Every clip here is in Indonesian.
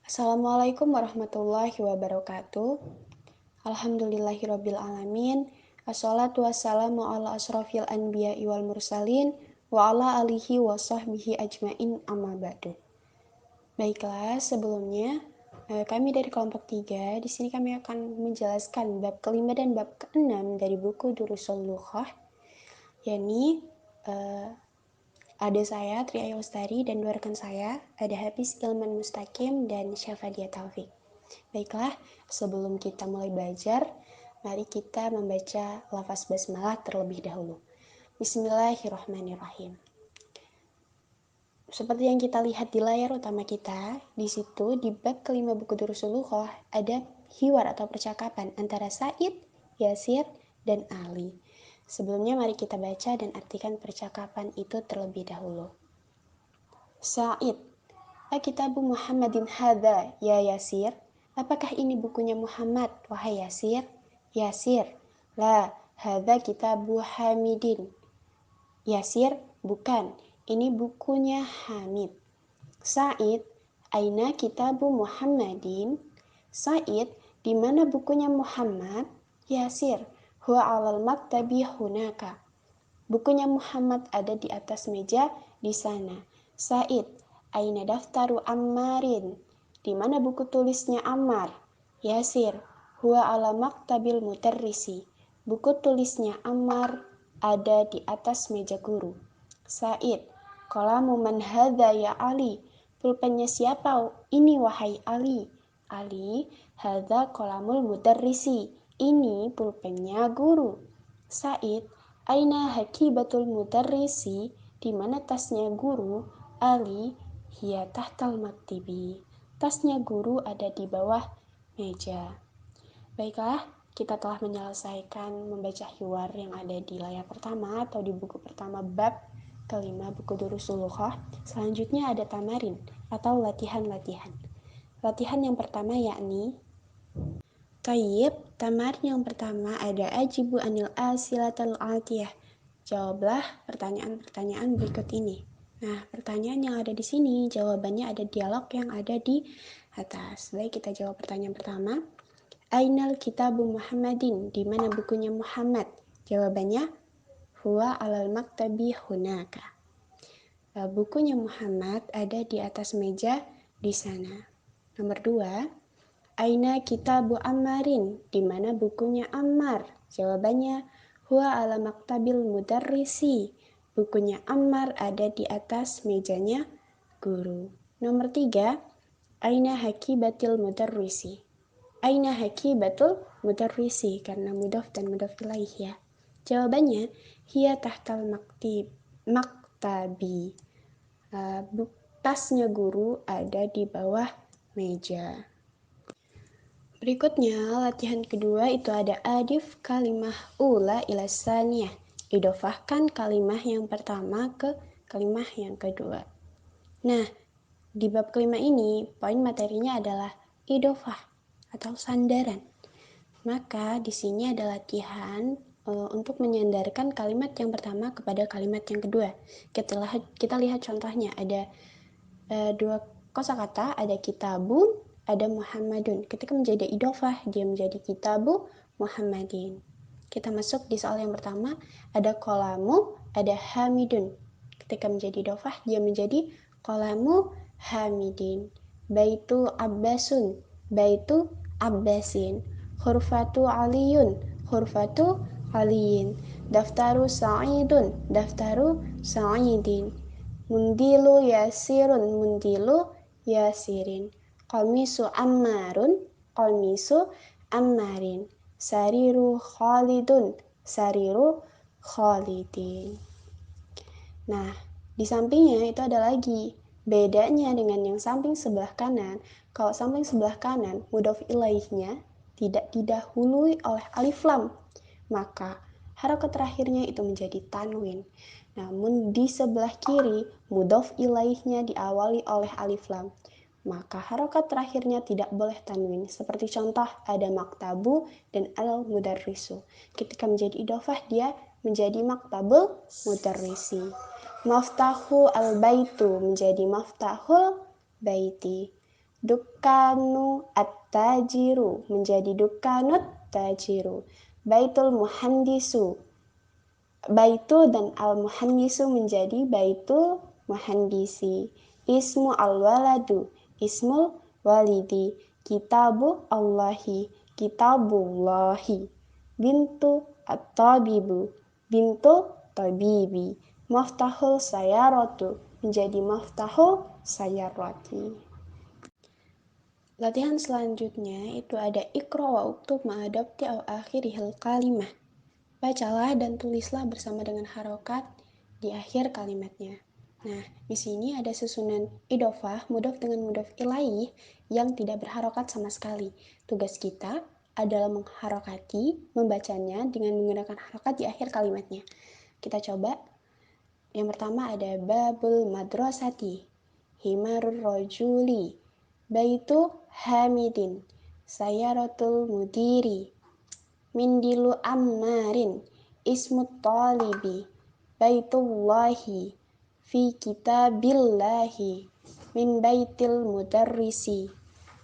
Assalamualaikum warahmatullahi wabarakatuh. Alhamdulillahirabbil alamin. Assalatu wassalamu ala asrofil anbiya'i wal mursalin wa ala alihi wa sahbihi ajmain amma ba'du. Baiklah, sebelumnya kami dari kelompok 3 di sini kami akan menjelaskan bab kelima dan bab keenam dari buku Durusul Lughah, yakni ada saya, Tri Ayu Lestari, dan dua rekan saya, ada Hafiz Ilman Mustaqim dan Syafadia Taufik. Baiklah, sebelum kita mulai belajar, mari kita membaca lafaz basmalah terlebih dahulu. Bismillahirrahmanirrahim. Seperti yang kita lihat di layar utama kita, di situ di bab kelima buku Durusul Lughah ada hiwar atau percakapan antara Said, Yasir, dan Ali. Sebelumnya mari kita baca dan artikan percakapan itu terlebih dahulu. Said, Kitabu Muhammadin hadza ya Yasir? Apakah ini bukunya Muhammad, wahai Yasir? Yasir, la, hadza kitabu Hamidin. Yasir, bukan, ini bukunya Hamid. Said, aina kitabu Muhammadin? Said, di mana bukunya Muhammad? Yasir, huwa alal maktabi hunaka. Bukunya Muhammad ada di atas meja di sana. Said, aina daftaru Ammarin? Di mana buku tulisnya Ammar? Yasir, huwa ala maktabil mudarrisi. Buku tulisnya Ammar ada di atas meja guru. Said, qalamu man hadza ya Ali? Pulpennya siapa ini wahai Ali? Ali, hadza qalamul mudarrisi. Ini pulpennya guru. Said, aina hakibatul mudarrisi? Di mana tasnya guru? Ali, hiya tahtal maktibi. Tasnya guru ada di bawah meja. Baiklah, kita telah menyelesaikan membaca hiwar yang ada di layar pertama atau di buku pertama bab kelima buku Durusul Lughah. Selanjutnya ada tamarin atau latihan-latihan. Latihan yang pertama yakni Tayyib, tamarin yang pertama ada ajibu anil asilatul atiyah. Jawablah pertanyaan-pertanyaan berikut ini. Nah, pertanyaan yang ada di sini, jawabannya ada dialog yang ada di atas. Baik, kita jawab pertanyaan pertama. Ainal kitabu Muhammadin? Di mana bukunya Muhammad? Jawabannya, huwa alal maktabi hunaka. Bukunya Muhammad ada di atas meja di sana. Nomor 2, aina kitabu Ammarin? Di mana bukunya Ammar? Jawabannya, huwa ala maktabil mudarrisi. Bukunya Ammar ada di atas mejanya guru. Nomor 3, aina hakibatil mudarrisi? Aina hakibatul mudarrisi? Karena mudhaf dan mudhaf ilaih ya. Jawabannya, hiya tahtal maktabi. Tasnya guru ada di bawah meja. Berikutnya, latihan kedua itu ada adif kalimah ula ila saniyah. Idofahkan kalimah yang pertama ke kalimah yang kedua. Nah, di bab kelima ini, poin materinya adalah idofah atau sandaran. Maka di sini ada latihan untuk menyandarkan kalimat yang pertama kepada kalimat yang kedua. Kita lihat contohnya, ada dua kosakata, ada kitabun, ada Muhammadun. Ketika menjadi idofah, dia menjadi kitabu Muhammadin. Kita masuk di soal yang pertama, ada kolamu, ada hamidun. Ketika menjadi idofah, dia menjadi kolamu hamidin. Baitu abbasun, baitu abbasin. Hurfatu aliyun, hurfatu aliyin. Daftaru sa'idun, daftaru sa'idin. Mundilu yasirun, mundilu yasirin. Qamisu ammarun, qamisu ammarin. Sariru khalidun, sariru khalidin. Nah, di sampingnya itu ada lagi. Bedanya dengan yang samping sebelah kanan, kalau samping sebelah kanan, mudhof ilaihnya tidak didahului oleh alif lam, maka harokat terakhirnya itu menjadi tanwin. Namun di sebelah kiri, mudhof ilaihnya diawali oleh alif lam, maka harokat terakhirnya tidak boleh tanwin. Seperti contoh, ada maktabu dan al-mudarrisu. Ketika menjadi idofah, dia menjadi maktabul mudarrisi. Maftahu al-baitu menjadi maftahul baiti. Dukanu at-tajiru menjadi dukanut tajiru. Baitul muhandisu, baitu dan al-muhandisu menjadi baitul muhandisi. Ismu al-waladu, ismul walidi. Kitabu Allahi, kitabullahi. Bintu at-tabibu, bintu tabibi. Maftahul sayaratu menjadi maftahul sayarati. Latihan selanjutnya itu ada ikra wa uktub ma'adabti au akhirihil kalimah. Bacalah dan tulislah bersama dengan harokat di akhir kalimatnya. Nah, di sini ada susunan idofah, mudhof dengan mudhof ilaih yang tidak berharokat sama sekali. Tugas kita adalah mengharokati, membacanya dengan menggunakan harokat di akhir kalimatnya. Kita coba. Yang pertama ada babul madrasati, himarur rojuli, baitu hamidin, sayaratul mudiri, mindilu ammarin, ismut talibi, baitullahi, fi kitabillahi, min baitil mudarrisi,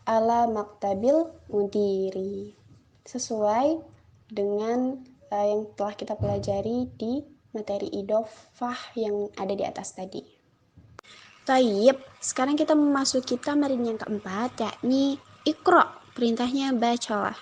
ala maktabil mudiri. Sesuai dengan yang telah kita pelajari di materi idofah yang ada di atas tadi. Taib, sekarang kita memasuki tamarin yang keempat, yakni ikra, perintahnya bacalah.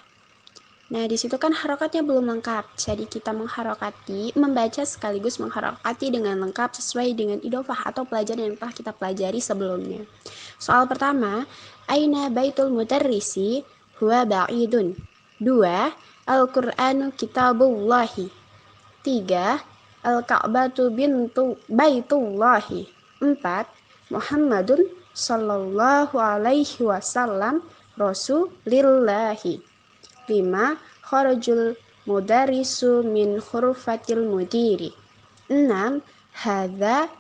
Nah, di situ kan harokatnya belum lengkap, jadi kita mengharokati, membaca sekaligus mengharokati dengan lengkap sesuai dengan idofah atau pelajaran yang telah kita pelajari sebelumnya. Soal pertama, aina baitul mudarrisi huwa ba'idun. 2. Al-Qur'anu kitabullahi. 3. Al-Ka'batu bintu baitullahi. 4. Muhammadun sallallahu alaihi wasallam rasulillahi. 5. Kharajul mudarisu min hurufatil mudiri. 6. Hadza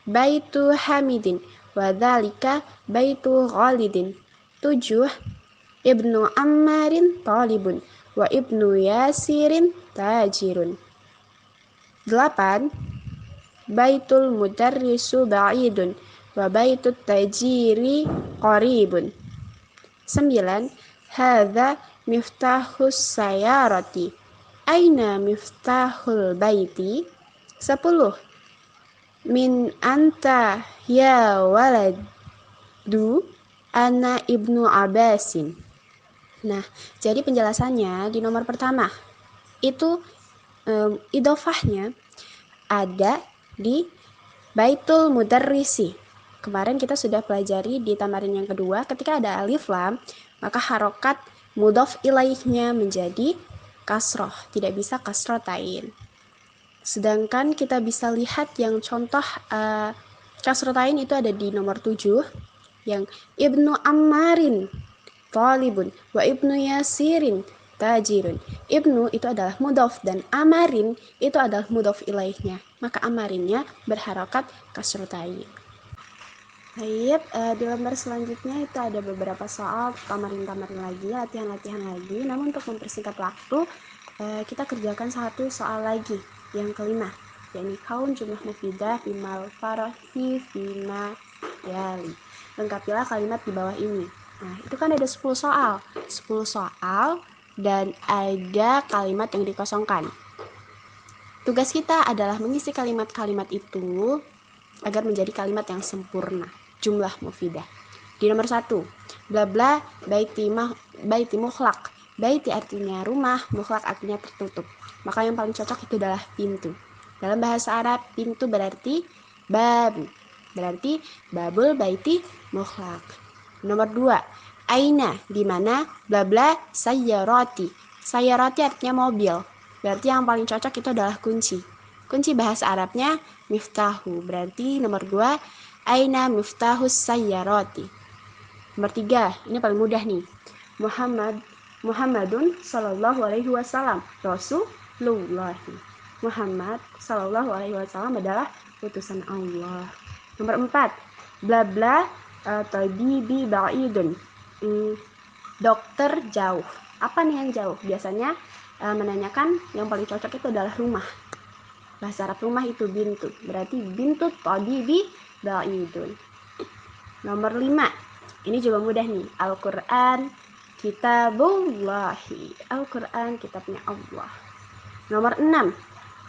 baitu hamidin wa dzalika baitu ghalidin. 7. Ibnu ammarin talibun wa ibnu yasirin tajirun. 8. Baitul mudarrisu ba'idun wa baitut tajiri qaribun. 9. Hadza miftahus sayarati. Aina miftahul baiti? 10. Min anta ya waladu ana ibnu Abbasin. Nah, jadi penjelasannya di nomor pertama itu idofahnya ada di baitul mudarrisi. Kemarin kita sudah pelajari di tamarin yang kedua, ketika ada alif lam, maka harokat mudhof ilaihnya menjadi kasroh, tidak bisa kasrotain. Sedangkan kita bisa lihat yang contoh kasrotain itu ada di nomor 7, yang ibnu ammarin talibun wa ibnu yasirin tajirun. Ibnu itu adalah mudhof dan amarin itu adalah mudhof ilaihnya, maka amarinnya berharokat kasrotain. Baik, di lembar selanjutnya itu ada beberapa soal tamarin-tamarin lagi, latihan-latihan lagi. Namun untuk mempersingkat waktu, kita kerjakan satu soal lagi, yang kelima, yakni kaun jumlah mufidah bimal farahi bima yali. Lengkapilah kalimat di bawah ini. Nah, itu kan ada 10 soal dan ada kalimat yang dikosongkan. Tugas kita adalah mengisi kalimat-kalimat itu agar menjadi kalimat yang sempurna. Jumlah mufidah. Di nomor 1, bla bla baiti mukhlak. Baiti artinya rumah, mukhlak artinya tertutup. Maka yang paling cocok itu adalah pintu. Dalam bahasa Arab, pintu berarti babu. Berarti babul baiti mukhlak. Nomor 2, aina, di mana, bla bla sayyarati. Sayyarati artinya mobil. Berarti yang paling cocok itu adalah kunci. Kunci bahasa Arabnya miftahu. Berarti nomor 2, aina miftahus sayyarati. Nomor 3, ini paling mudah nih. Muhammadun sallallahu alaihi wasallam Rasulullah. Muhammad sallallahu alaihi wasallam adalah utusan Allah. Nomor 4, bla bla tabibi ba'idun. Dokter jauh. Apa nih yang jauh? Biasanya menanyakan yang paling cocok itu adalah rumah. Bahasa Arab rumah itu bintu. Berarti bintu tabibi ba'idun. Nomor 5, ini juga mudah nih. Al-Quran kitabullahi. Al-Quran kitabnya Allah. Nomor 6,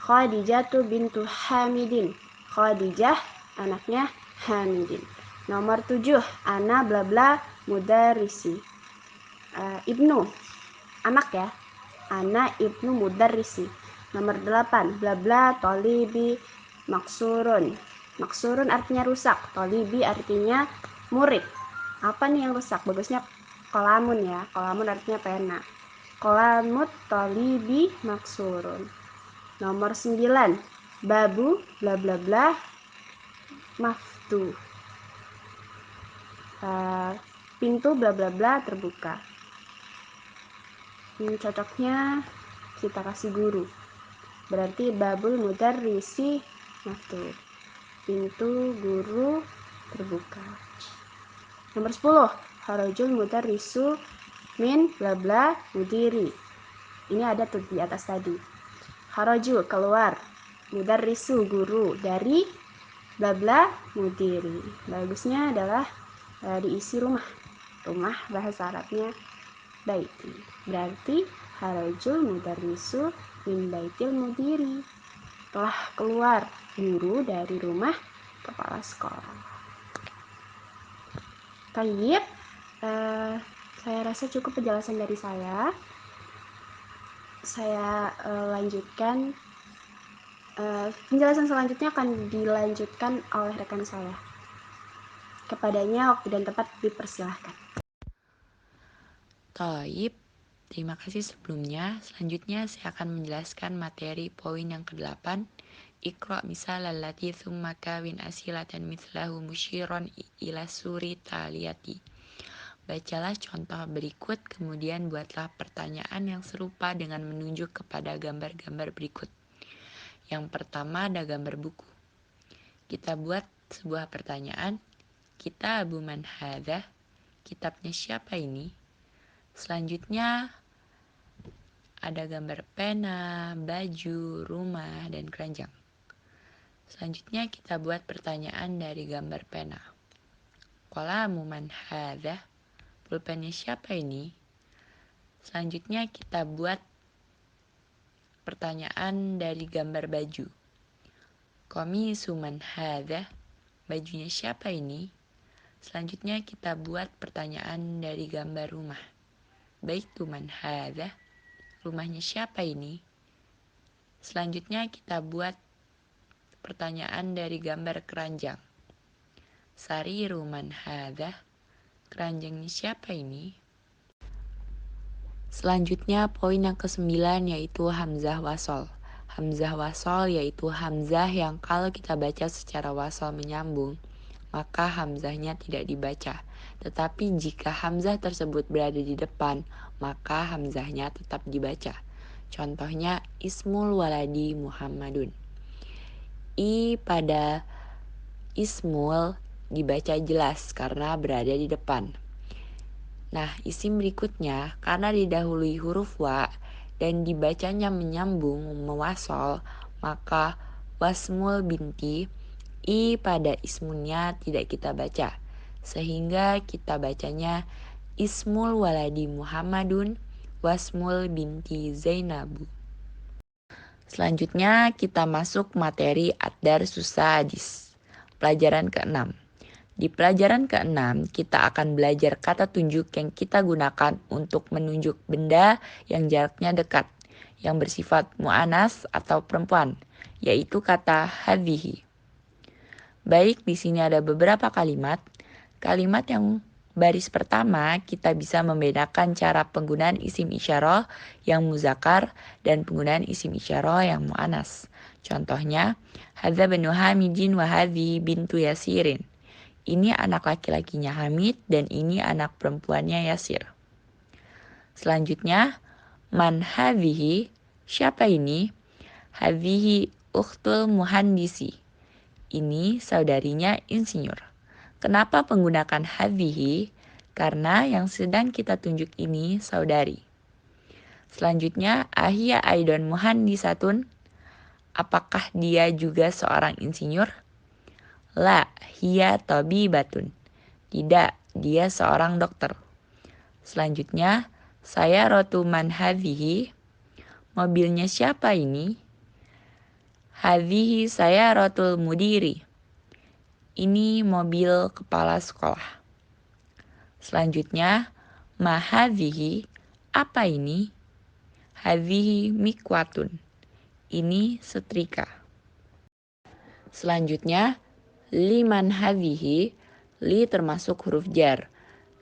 Khadijatu bintu Hamidin. Khadijah anaknya Hamidin. Nomor 7, ana bla bla mudarrisi. Ibnu, anak ya. Ana ibnu mudarrisi. Nomor 8, bla bla tolibi maksurun. Maksurun artinya rusak, tolibi artinya murid. Apa nih yang rusak? Bagusnya kolamun ya. Kolamun artinya pena. Kolamut tolibi maksurun. Nomor 9, babu bla bla bla maftu. Pintu bla bla bla terbuka. Cocoknya kita kasih guru. Berarti babul mudarrisi maftu. Pintu guru terbuka. Nomor 10, kharajul mudarrisu min bla bla mudiri. Ini ada tuh di atas tadi. Kharaju keluar, mudarrisu guru dari bla bla mudiri. Bagusnya adalah diisi rumah. Rumah bahasa Arabnya baiti. Berarti kharajul mudarrisu min baitil mudiri. Telah keluar guru dari rumah kepala sekolah. Tayyib, saya rasa cukup penjelasan dari saya. Saya lanjutkan. Penjelasan selanjutnya akan dilanjutkan oleh rekan saya. Kepadanya waktu dan tempat dipersilahkan. Taib, terima kasih sebelumnya. Selanjutnya saya akan menjelaskan materi poin yang ke-8. Iqra misal allati thumma kawin asilatan mithlahu musyiron ila suri taliyati. Bacalah contoh berikut, kemudian buatlah pertanyaan yang serupa dengan menunjuk kepada gambar-gambar berikut. Yang pertama ada gambar buku. Kita buat sebuah pertanyaan. Kitabu man hadha? Kitabnya siapa ini? Selanjutnya ada gambar pena, baju, rumah, dan keranjang. Selanjutnya kita buat pertanyaan dari gambar pena. Qalamu man hadha? Pulpennya siapa ini? Selanjutnya kita buat pertanyaan dari gambar baju. Qamisu man hadha? Bajunya siapa ini? Selanjutnya kita buat pertanyaan dari gambar rumah. Baitu man hadha? Rumahnya siapa ini? Selanjutnya kita buat pertanyaan dari gambar keranjang. Sariru man hadha? Keranjangnya siapa ini? Selanjutnya poin yang ke-9 yaitu hamzah wasol. Hamzah wasol yaitu hamzah yang kalau kita baca secara wasol menyambung, maka hamzahnya tidak dibaca. Tetapi jika hamzah tersebut berada di depan, maka hamzahnya tetap dibaca. Contohnya ismul waladi Muhammadun. I pada ismul dibaca jelas karena berada di depan. Nah, isim berikutnya karena didahului huruf wa dan dibacanya menyambung mewasol, maka wasmul binti i pada ismunnya tidak kita baca. Sehingga kita bacanya ismul waladi Muhammadun wasmul binti Zainabu. Selanjutnya kita masuk materi Ad-Dar Susadis. Pelajaran ke-6. Di pelajaran ke-6, kita akan belajar kata tunjuk yang kita gunakan untuk menunjuk benda yang jaraknya dekat, yang bersifat mu'anas atau perempuan, yaitu kata hadhihi. Baik, di sini ada beberapa kalimat. Kalimat yang baris pertama, kita bisa membedakan cara penggunaan isim isyarah yang muzakkar dan penggunaan isim isyarah yang mu'anas. Contohnya, hadza banu Hamidin wa hadhi bintu Yasirin. Ini anak laki-lakinya Hamid dan ini anak perempuannya Yasir. Selanjutnya, man hadhihi? Siapa ini? Hadhihi ukhtul muhandisi. Ini saudarinya insinyur. Kenapa menggunakan hadhihi? Karena yang sedang kita tunjuk ini saudari. Selanjutnya, ahia aidon muhandisatun. Apakah dia juga seorang insinyur? La, hiya tabibatun. Tidak, dia seorang dokter. Selanjutnya, sayyaratu man hadhihi? Mobilnya siapa ini? Hadhihi sayyaratul mudiri. Ini mobil kepala sekolah. Selanjutnya, ma hadhihi? Apa ini? Hadhihi mikwatun. Ini setrika. Selanjutnya, liman hadhihi? Li termasuk huruf jar.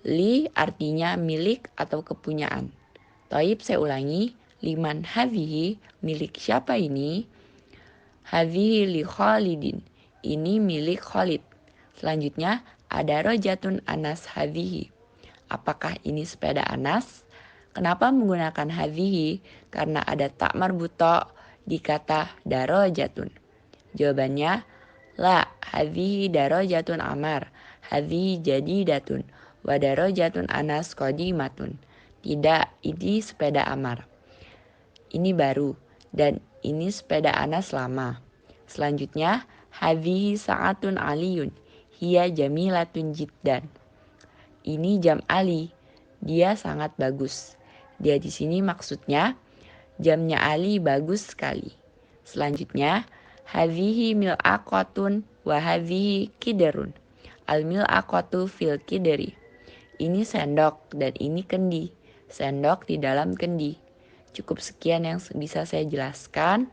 Li artinya milik atau kepunyaan. Taib, saya ulangi. Liman hadhihi? Milik siapa ini? Hadhihi li Khalidin. Ini milik Khalid. Selanjutnya, ada rojatun Anas hadhihi. Apakah ini sepeda Anas? Kenapa menggunakan hadhihi? Karena ada tak marbuto di kata darojatun. Jawabannya, la, hadhihi darojatun Amar. Hadhihi jadidatun. Wa darojatun Anas qadimatun. Tidak, ini sepeda Amar. Ini baru. Dan ini sepeda Anas lama. Selanjutnya, hadhihi sa'atun aliyun. Hiya jamilatun jiddan. Ini jam Ali. Dia sangat bagus. Dia di sini maksudnya jamnya Ali bagus sekali. Selanjutnya, hadhihi mil'aqatun wa hadhihi kiderun. Al mil'aqatu fil kideri. Ini sendok dan ini kendi. Sendok di dalam kendi. Cukup sekian yang bisa saya jelaskan.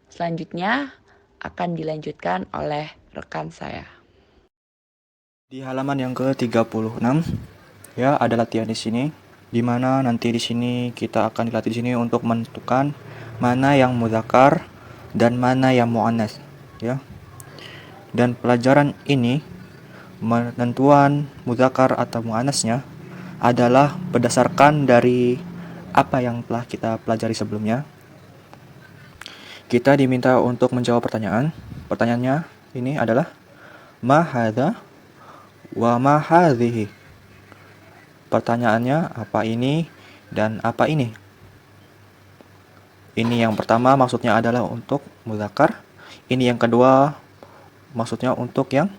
Selanjutnya akan dilanjutkan oleh rekan saya. Di halaman yang ke-36 ya ada latihan di sini, di mana nanti di sini kita akan dilatih di sini untuk menentukan mana yang mudzakkar dan mana yang muannas ya. Dan pelajaran ini penentuan mudzakkar atau muannasnya adalah berdasarkan dari apa yang telah kita pelajari sebelumnya. Kita diminta untuk menjawab pertanyaan. Pertanyaannya ini adalah ma hadza wa ma hadhihi. Pertanyaannya apa ini dan apa ini? Ini yang pertama maksudnya adalah untuk mudzakkar. Ini yang kedua maksudnya untuk yang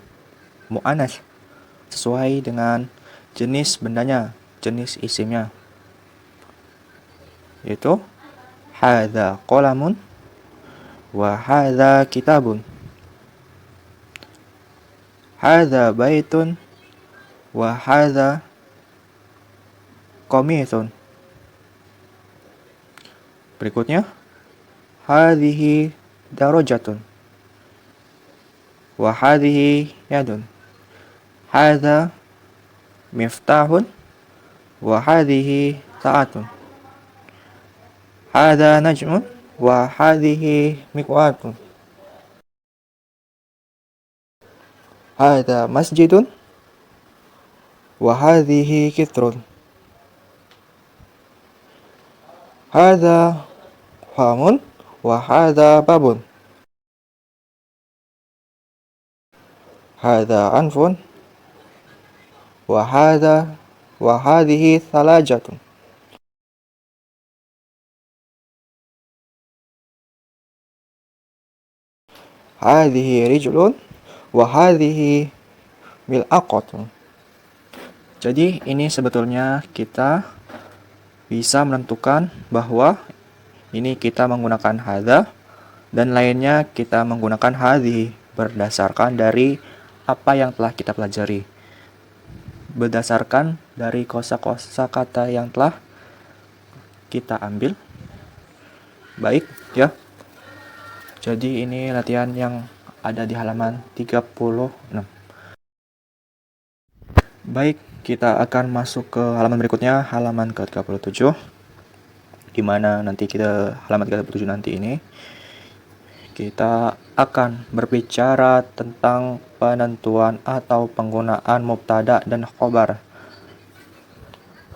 muannas sesuai dengan jenis bendanya, jenis isimnya. Yaitu hadza qalamun wa hadza kitabun. Hadza baitun wa hadza qamisun. Berikutnya, hadhihi darajatun wa hadhihi yadun. Hadza miftahun wa hadhihi sa'atun. Hadza najmun wa hadhihi miqwatun. Hadza masjidun wa hadhihi kitrun. Hadza famun wa hadza babun. Hadza anfun wa hadhihi thalajatun. Hadhihi rijlun wa hadhihi mil'aqatun. Jadi ini sebetulnya kita bisa menentukan bahwa ini kita menggunakan hadza dan lainnya kita menggunakan hadhihi berdasarkan dari apa yang telah kita pelajari. Berdasarkan dari kosa-kosa kata yang telah kita ambil. Baik, ya. Jadi ini latihan yang ada di halaman 36. Baik, kita akan masuk ke halaman berikutnya, halaman ke-37. Di mana nanti kita halaman 37 nanti ini kita akan berbicara tentang penentuan atau penggunaan mubtada dan khobar.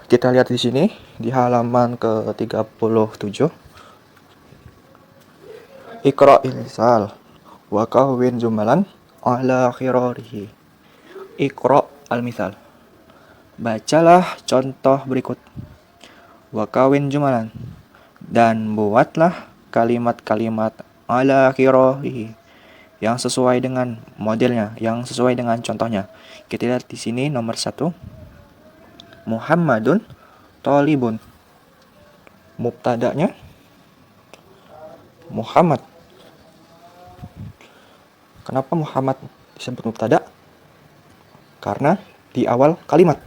Kita lihat di sini di halaman ke-37. Iqra'il misal wa kawwin jumalan ala khirarihi. Iqra' al-misal. Bacalah contoh berikut. Wa kawin jumalan. Dan buatlah kalimat-kalimat ala khirarihi yang sesuai dengan modelnya, yang sesuai dengan contohnya. Kita lihat di sini nomor 1. Muhammadun thalibun. Mubtada'nya Muhammad. Kenapa Muhammad disebut mubtada? Karena di awal kalimat.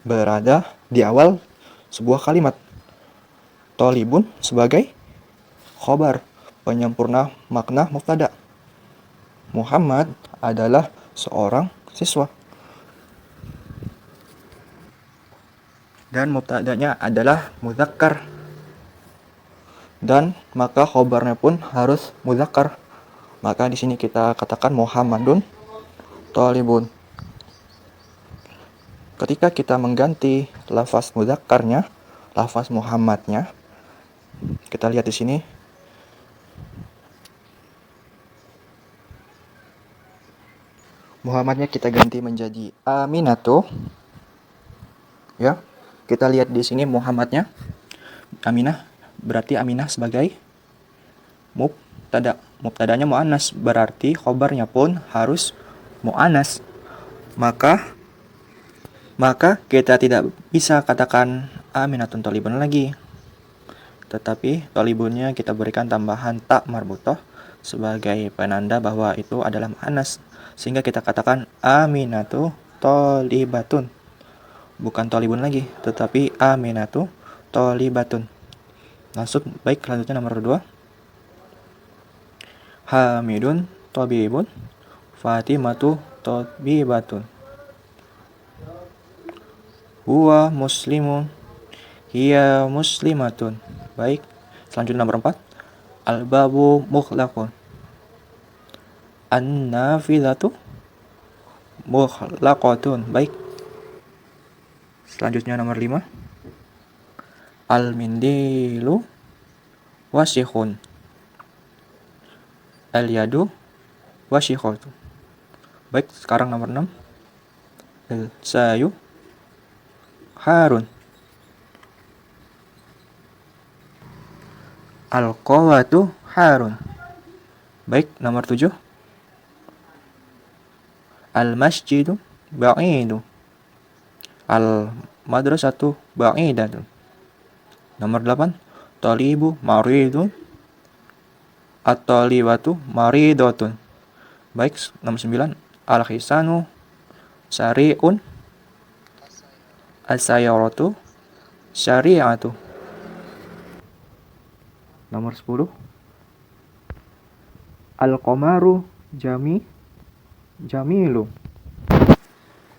Berada di awal sebuah kalimat. Thalibun sebagai khobar, penyempurna makna mubtada. Muhammad adalah seorang siswa. Dan mubtada'nya adalah mudzakkar. Dan maka khobarnya pun harus mudzakkar. Maka di sini kita katakan Muhammadun thalibun. Ketika kita mengganti lafaz mudzakkarnya, lafaz Muhammadnya, kita lihat di sini. Muhammadnya kita ganti menjadi Aminatu. Ya. Kita lihat di sini Muhammadnya Aminah, berarti Aminah sebagai mubtada. Mubtadanya muannas, berarti khobarnya pun harus muannas. Maka kita tidak bisa katakan Aminatun thalibun lagi. Tetapi thalibunnya kita berikan tambahan ta marbutoh sebagai penanda bahwa itu adalah muannas. Sehingga kita katakan Aminatu thalibatun. Bukan thalibun lagi, tetapi Aminatu thalibatun. Baik, selanjutnya nomor 2. Hamidun tabibun, Fatimatu tabibatun. Huwa muslimun, hiya muslimatun. Baik, selanjutnya nomor 4. Al-babu mughlaqun, an-nafidhatu mughlaqatun. Baik. Selanjutnya nomor 5. Al-mindilu wasikhun, al-yadu wasikhatu. Baik, sekarang nomor 6. Al-sayu harun, al-qawatu harun. Baik, nomor 7. Al-masjidu ba'idu, al-madrasatu ba'idatu. Nomor 8. Talibu maridun, at-talibatu maridatun. Baik, nomor 9. Al-hisanu sari'un, as-sayaratu syari'atu. Nomor 10. Al-qamaru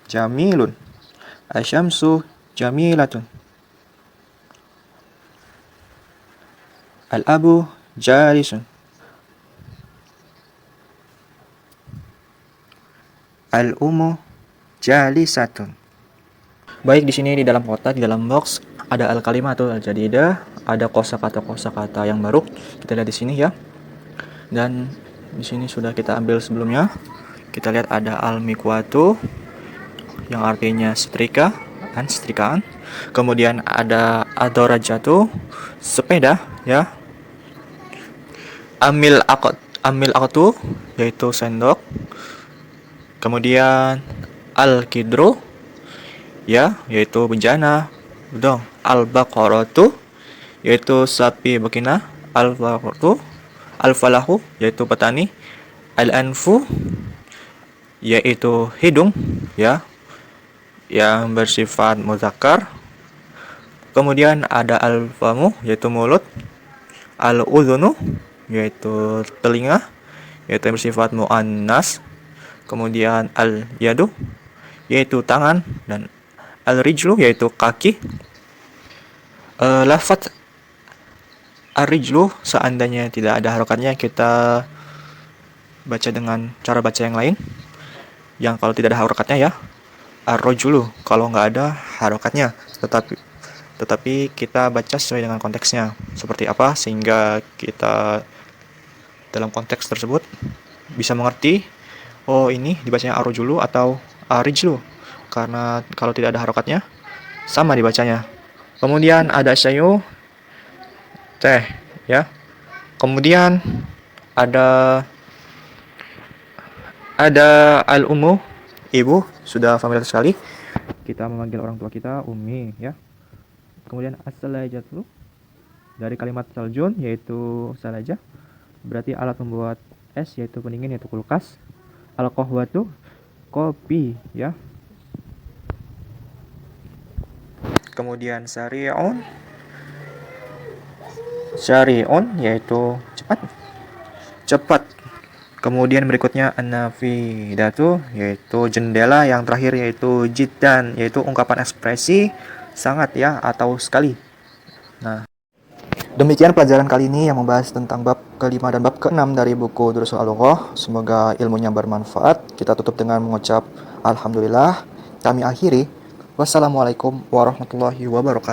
jamilun, asyamsu jamilatun, al-abu jalisun, al-ummu jalisatun. Baik, di sini di dalam kotak, di dalam box ada al-kalimatu al-jadidah, ada kosakata yang baru. Kita lihat di sini ya. Dan di sini sudah kita ambil sebelumnya. Kita lihat ada al-mikwatu yang artinya setrikaan. Kemudian ada ad-darajatu, sepeda ya. Amil aqtu yaitu sendok. Kemudian al-kidru ya, yaitu bencana. Dong, al-baqaratu yaitu sapi betina, al-falahu yaitu petani, al-anfu yaitu hidung ya, yang bersifat muzakkar. Kemudian ada al-famu yaitu mulut, al-udhunu yaitu telinga, yaitu yang bersifat muannas. Kemudian al-yadu yaitu tangan, dan al-rijlu yaitu kaki. Lafaz ar-rijlu seandainya tidak ada harokatnya, kita baca dengan cara baca yang lain. Yang kalau tidak ada harokatnya ya, ar-rajulu kalau nggak ada harokatnya. Tetapi kita baca sesuai dengan konteksnya seperti apa, sehingga kita dalam konteks tersebut bisa mengerti, oh ini dibacanya ar-rajulu atau ar-rijlu, karena kalau tidak ada harokatnya sama dibacanya. Kemudian ada syayu teh ya. Kemudian ada al-ummu ibu, sudah familiar sekali. Kita memanggil orang tua kita ummi ya. Kemudian as-salajatu dari kalimat saljun yaitu salajah, berarti alat membuat es yaitu pendingin yaitu kulkas. Al-qahwatu kopi ya. Kemudian syari'un yaitu cepat. Kemudian berikutnya an-nafidatu yaitu jendela. Yang terakhir yaitu jiddan yaitu ungkapan ekspresi sangat ya atau sekali. Nah, demikian pelajaran kali ini yang membahas tentang bab kelima dan bab keenam dari buku Durusul Al-Lughah. Semoga ilmunya bermanfaat. Kita tutup dengan mengucap alhamdulillah. Kami akhiri. Wassalamualaikum warahmatullahi wabarakatuh.